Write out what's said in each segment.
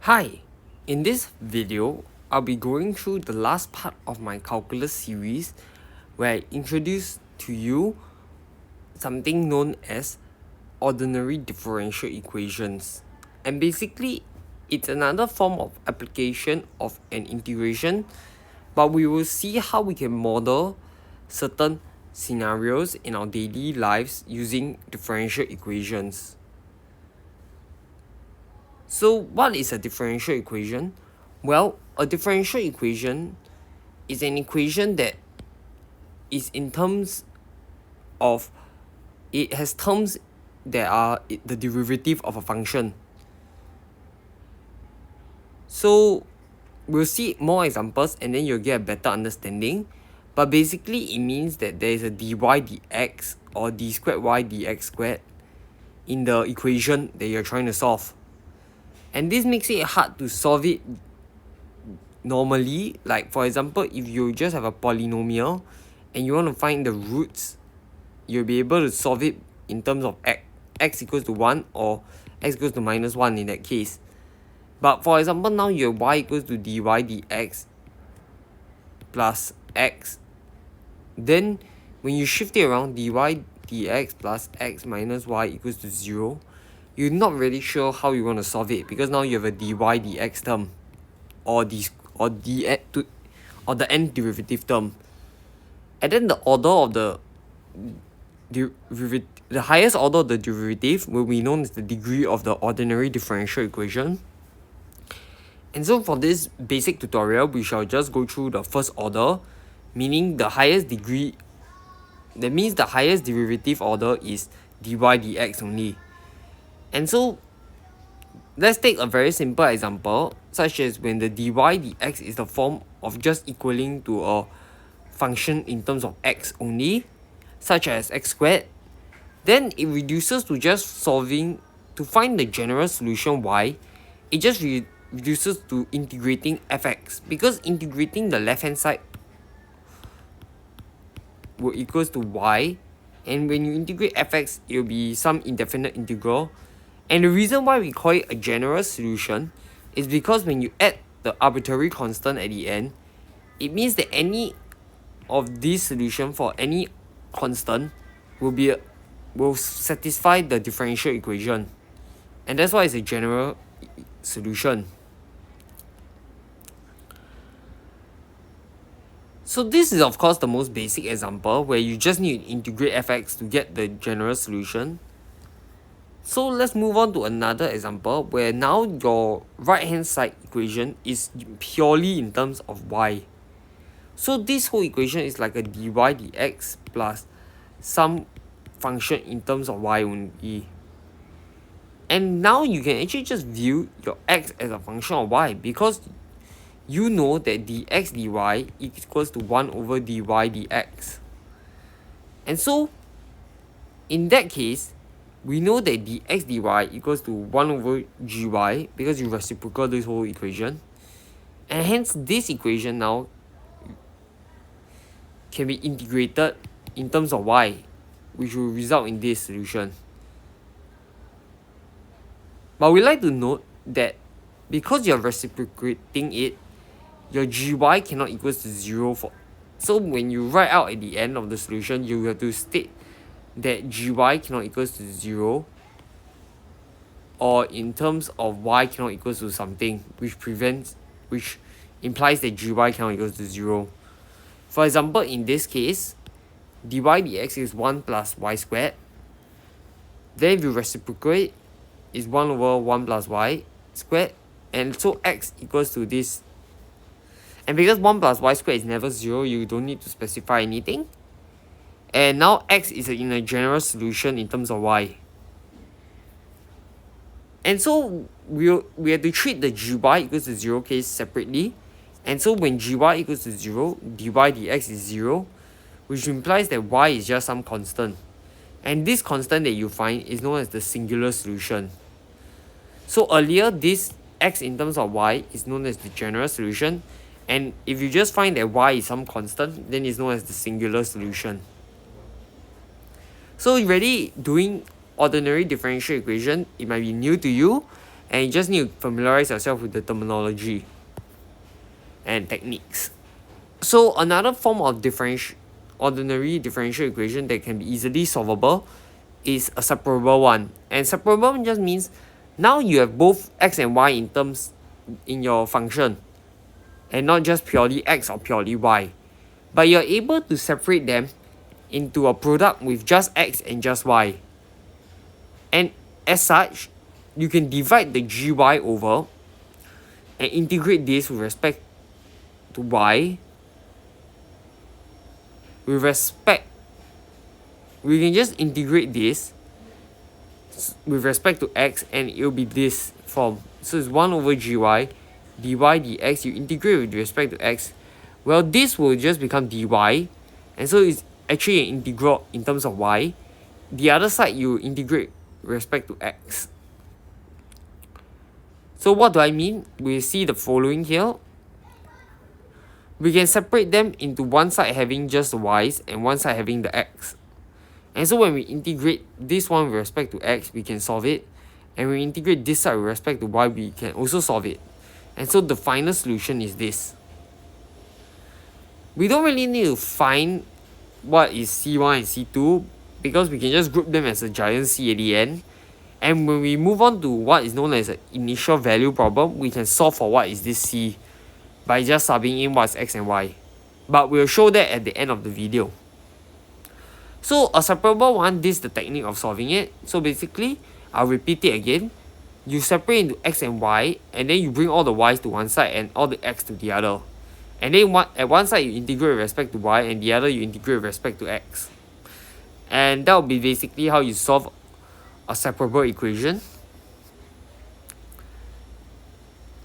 Hi, in this video, I'll be going through the last part of my calculus series where I introduce to you something known as ordinary differential equations. And basically, it's another form of application of an integration, but we will see how we can model certain scenarios in our daily lives using differential equations. So what is a differential equation? Well, a differential equation is an equation that is in terms of, it has terms that are the derivative of a function. So we'll see more examples and then you'll get a better understanding. But basically it means that there is a dy dx or d squared y dx squared in the equation that you're trying to solve. And this makes it hard to solve it normally. Like for example, if you just have a polynomial and you want to find the roots, you'll be able to solve it in terms of x equals to 1 or x equals to minus 1 in that case. But for example, now you have y equals to dy dx plus x. Then when you shift it around, dy dx plus x minus y equals to 0, you're not really sure how you want to solve it because now you have a dy dx term or the nth derivative term. And then the order of the highest order of the derivative will be known as the degree of the ordinary differential equation. And so for this basic tutorial, we shall just go through the first order, meaning the highest degree. That means the highest derivative order is dy dx only. And so let's take a very simple example, such as when the dy dx is the form of just equaling to a function in terms of x only, such as x squared. Then it reduces to just solving to find the general solution y. It just reduces to integrating fx, because integrating the left hand side will equals to y, and when you integrate fx, it will be some indefinite integral. And the reason why we call it a general solution is because when you add the arbitrary constant at the end, it means that any of these solution for any constant will satisfy the differential equation, and that's why it's a general solution. So this is of course the most basic example where you just need to integrate fx to get the general solution. So let's move on to another example where now your right hand side equation is purely in terms of y. So this whole equation is like a dy dx plus some function in terms of y only. And now you can actually just view your x as a function of y, because you know that dx dy equals to 1 over dy dx. And so in that case, we know that dx dy equals to 1 over gy because you reciprocal this whole equation. And hence this equation now can be integrated in terms of y, which will result in this solution. But we like to note that because you're reciprocating it, your gy cannot equals to 0 for. So when you write out at the end of the solution, you have to state that gy cannot equals to 0, or in terms of y cannot equals to something, which implies that gy cannot equals to 0. For example, in this case, dy dx is 1 plus y squared. Then if you reciprocate, is 1 over 1 plus y squared, and so x equals to this. And because 1 plus y squared is never 0, you don't need to specify anything. And now x is in a general solution in terms of y. And so we have to treat the gy equals to 0 case separately. And so when gy equals to 0, dy dx is 0, which implies that y is just some constant. And this constant that you find is known as the singular solution. So earlier, this x in terms of y is known as the general solution. And if you just find that y is some constant, then it's known as the singular solution. So already doing ordinary differential equation, it might be new to you, and you just need to familiarize yourself with the terminology and techniques. So another form of ordinary differential equation that can be easily solvable is a separable one. And separable just means now you have both x and y in terms in your function, and not just purely x or purely y, but you're able to separate them into a product with just x and just y. And as such, you can divide the gy over and integrate this with respect to y. We can just integrate this with respect to x, and it will be this form. So it's 1 over gy dy dx. You integrate with respect to x, well, this will just become dy, and so it's actually an integral in terms of y. The other side you integrate with respect to x. So what do I mean? We see the following here. We can separate them into one side having just the y's and one side having the x. And so when we integrate this one with respect to x, we can solve it. And when we integrate this side with respect to y, we can also solve it. And so the final solution is this. We don't really need to find what is C1 and C2, because we can just group them as a giant C at the end. And when we move on to what is known as an initial value problem, we can solve for what is this C by just subbing in what's x and y. But we'll show that at the end of the video. So a separable one, this is the technique of solving it. So basically, I'll repeat it again. You separate into x and y, and then you bring all the y's to one side and all the x to the other. And then at one side you integrate with respect to y, and the other you integrate with respect to x. And that will be basically how you solve a separable equation.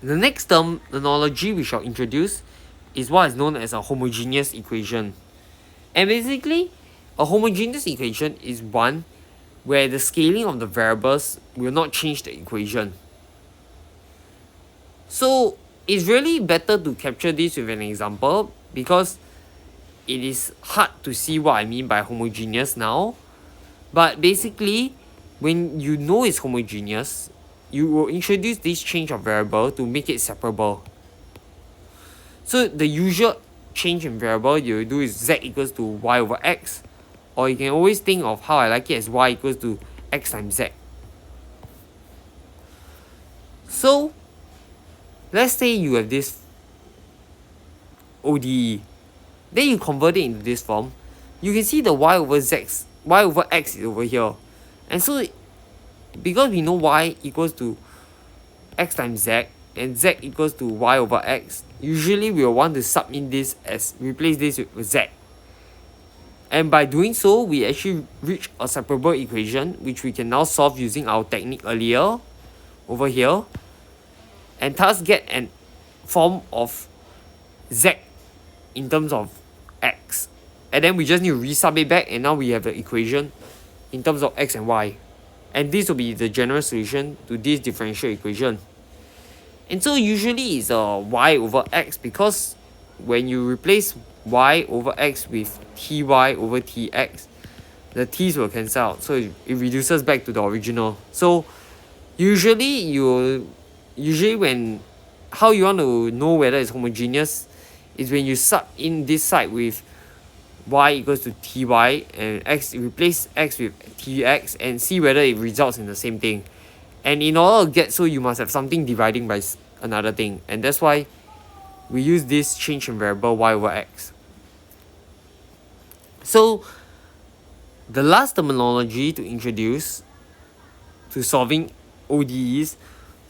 The next terminology we shall introduce is what is known as a homogeneous equation. And basically, a homogeneous equation is one where the scaling of the variables will not change the equation. So it's really better to capture this with an example, because it is hard to see what I mean by homogeneous now. But basically, when you know it's homogeneous, you will introduce this change of variable to make it separable. So the usual change in variable you do is z equals to y over x, or you can always think of how I like it as y equals to x times z. So let's say you have this ODE, then you convert it into this form. You can see the y over x is over here, and so because we know y equals to x times z and z equals to y over x, usually we will want to sub in this as replace this with z. And by doing so, we actually reach a separable equation, which we can now solve using our technique earlier over here, and thus get an form of z in terms of x. And then we just need to resub it back, and now we have the equation in terms of x and y. And this will be the general solution to this differential equation. And so usually it's y over x, because when you replace y over x with ty over tx, the t's will cancel out, so it reduces back to the original. So usually when how you want to know whether it's homogeneous is when you sub in this side with y equals to ty and x, replace x with tx, and see whether it results in the same thing. And in order to get so, you must have something dividing by another thing, and that's why we use this change in variable y over x. So the last terminology to introduce to solving ODEs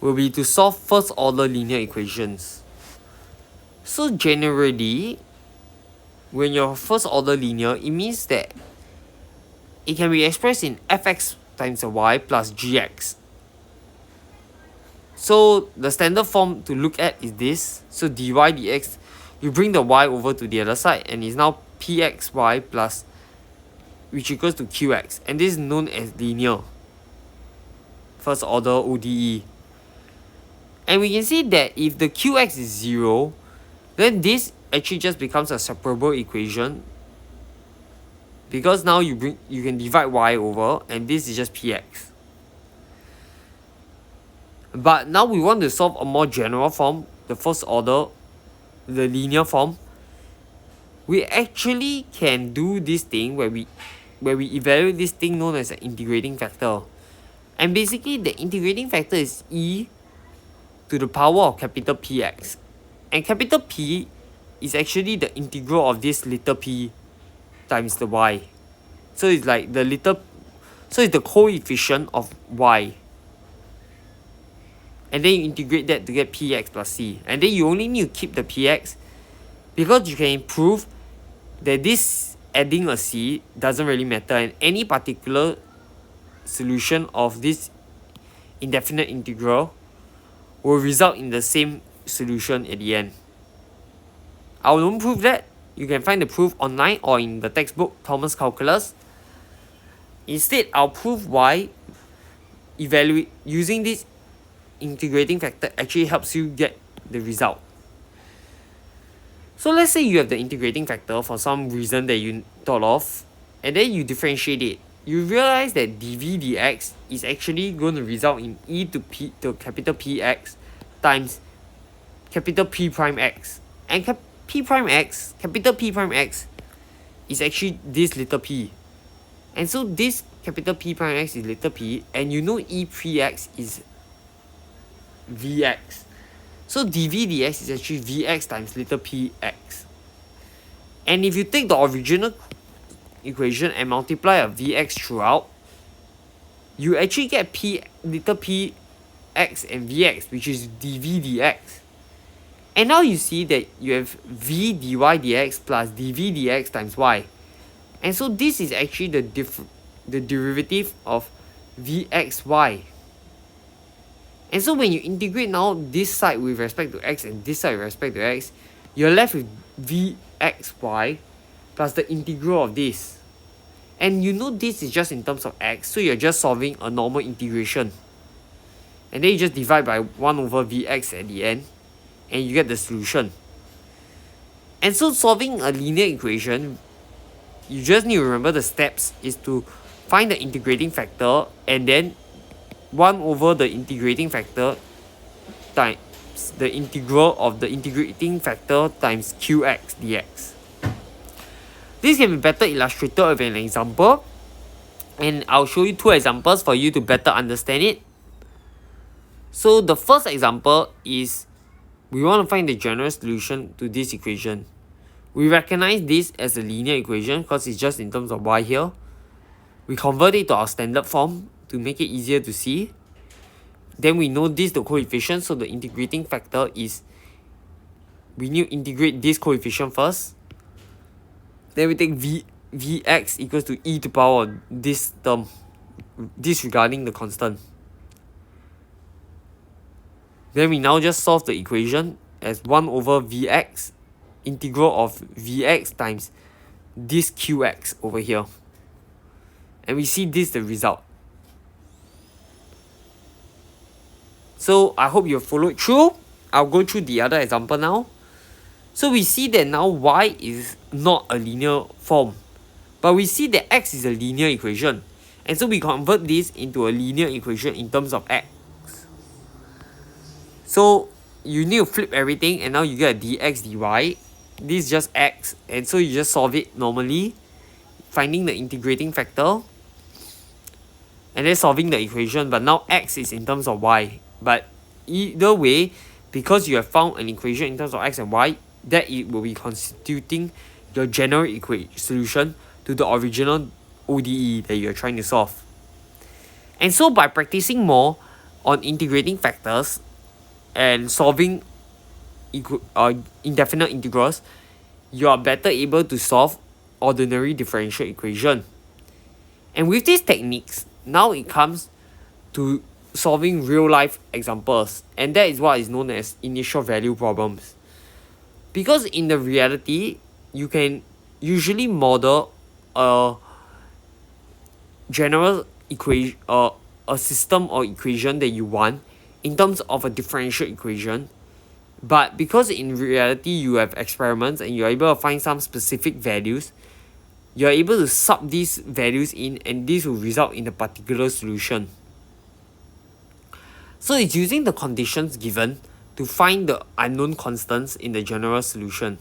will be to solve first order linear equations. So generally, when you're first order linear, it means that it can be expressed in fx times y plus gx. So the standard form to look at is this. So dy dx, you bring the y over to the other side, and it's now pxy plus, which equals to qx, and this is known as linear first order ODE. And we can see that if the qx is 0, then this actually just becomes a separable equation, because now you can divide y over, and this is just px. But now we want to solve a more general form, the first order, the linear form. We actually can do this thing where we evaluate this thing known as an integrating factor. And basically the integrating factor is e to the power of capital Px. And capital P is actually the integral of this little p times the y. So it's like so it's the coefficient of y. And then you integrate that to get Px plus c. And then you only need to keep the Px because you can prove that this adding a c doesn't really matter, and any particular solution of this indefinite integral will result in the same solution at the end. I won't prove that. You can find the proof online or in the textbook Thomas Calculus. Instead, I'll prove why using this integrating factor actually helps you get the result. So let's say you have the integrating factor for some reason that you thought of, and then you differentiate it. You realize that dv dx is actually going to result in e to capital Px times capital P prime x. And P prime x, capital P prime x, is actually this little p. And so this capital P prime x is little p, and you know e px is Vx. So dv dx is actually Vx times little px. And if you take the original equation and multiply a Vx throughout, you actually get little px and Vx, which is dv dx. And now you see that you have v dy dx plus dv dx times y. And so this is actually the derivative of Vxy. And so when you integrate now this side with respect to x and this side with respect to x, you're left with Vxy plus the integral of this. And you know this is just in terms of x, so you're just solving a normal integration. And then you just divide by 1 over Vx at the end, and you get the solution. And so solving a linear equation, you just need to remember the steps is to find the integrating factor, and then 1 over the integrating factor times the integral of the integrating factor times qx dx. This can be better illustrated with an example, and I'll show you 2 examples for you to better understand it. So the first example is we want to find the general solution to this equation. We recognize this as a linear equation because it's just in terms of y here. We convert it to our standard form to make it easier to see. Then we know this the coefficient, so the integrating factor is, we need to integrate this coefficient first. Then we take Vx equals to e to the power of this term, disregarding the constant. Then we now just solve the equation as 1 over Vx integral of Vx times this Qx over here. And we see this the result. So I hope you followed through. I'll go through the other example now. So we see that now y is not a linear form, but we see that x is a linear equation. And so we convert this into a linear equation in terms of x. So you need to flip everything, and now you get a dx dy. This is just x, and so you just solve it normally, finding the integrating factor, and then solving the equation. But now x is in terms of y. But either way, because you have found an equation in terms of x and y, that it will be constituting your general solution to the original ODE that you are trying to solve. And so by practicing more on integrating factors and solving indefinite integrals, you are better able to solve ordinary differential equation. And with these techniques, now it comes to solving real life examples, and that is what is known as initial value problems. Because in the reality, you can usually model a general equation, a system or equation that you want in terms of a differential equation. But because in reality you have experiments and you're able to find some specific values, you're able to sub these values in, and this will result in a particular solution. So it's using the conditions given to find the unknown constants in the general solution.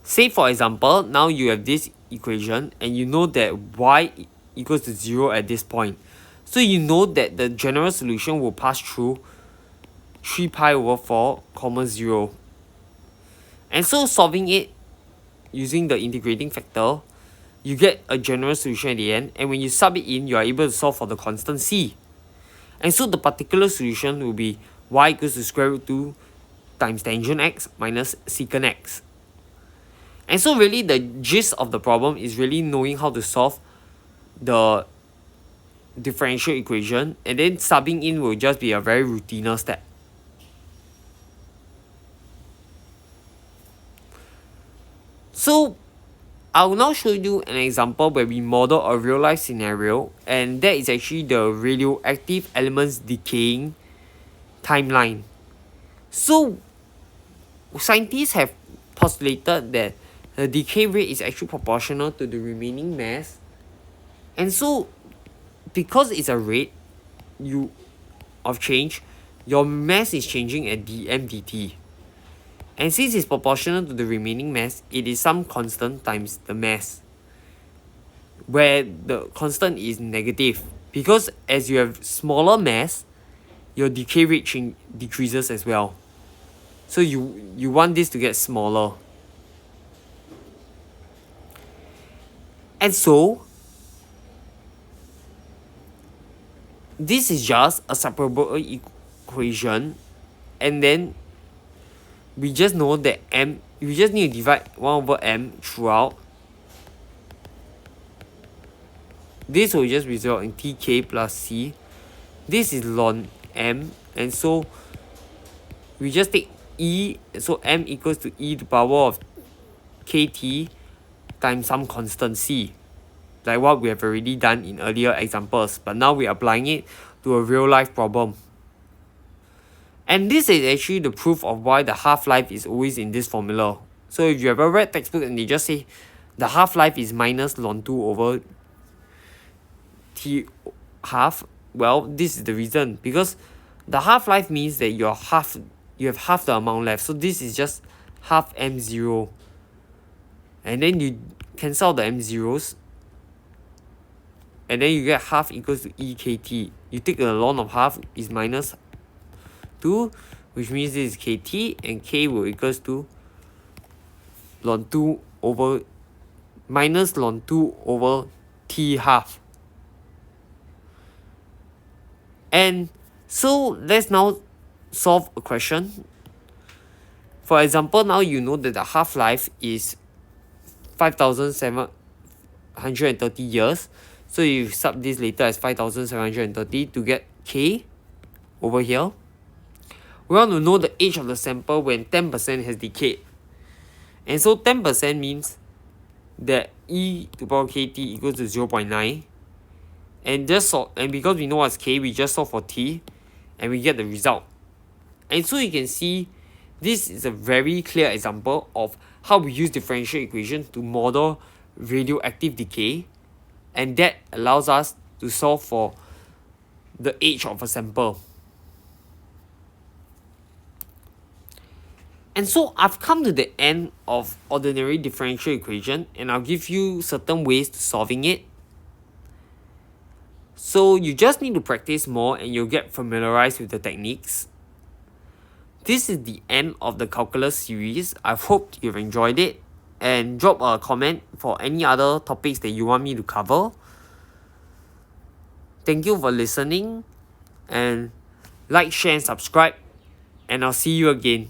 Say for example, now you have this equation and you know that y equals to 0 at this point. So you know that the general solution will pass through 3 pi over 4 comma 0. And so solving it using the integrating factor, you get a general solution at the end, and when you sub it in, you are able to solve for the constant c. And so the particular solution will be y equals to square root 2 times tangent x minus secant x. And so really the gist of the problem is really knowing how to solve the differential equation, and then subbing in will just be a very routine step. So I will now show you an example where we model a real life scenario, and that is actually the radioactive elements decaying timeline. So scientists have postulated that the decay rate is actually proportional to the remaining mass, and so because it's a rate of change, your mass is changing at dm dt. And since it's proportional to the remaining mass, it is some constant times the mass, where the constant is negative, because as you have smaller mass, your decay rate decreases as well. So you want this to get smaller. And so this is just a separable equation, and then we just know that we just need to divide 1 over m throughout. This will just result in tk plus c. This is ln m, and so we just take e, so m equals to e to the power of kt times some constant c, like what we have already done in earlier examples, but now we are applying it to a real life problem. And this is actually the proof of why the half-life is always in this formula. So if you ever read textbook and they just say the half-life is minus ln 2 over t half, well, this is the reason, because the half-life means that you have half the amount left. So this is just half m0, and then you cancel the m0s, and then you get half equals to ekt. You take the ln of half is minus 2, which means this is kt, and k will equals to ln 2 over minus ln 2 over t half. And so let's now solve a question. For example, now you know that the half-life is 5,730 years. So you sub this later as 5,730 to get k over here. We want to know the age of the sample when 10% has decayed. And so 10% means that e to the power kt equals to 0.9. And because we know what's k, we just solve for t, and we get the result. And so you can see this is a very clear example of how we use differential equation to model radioactive decay, and that allows us to solve for the age of a sample. And so I've come to the end of ordinary differential equation, and I'll give you certain ways to solving it. So you just need to practice more and you'll get familiarized with the techniques. This is the end of the calculus series. I've hoped you've enjoyed it, and drop a comment for any other topics that you want me to cover. Thank you for listening, and like, share and subscribe, and I'll see you again.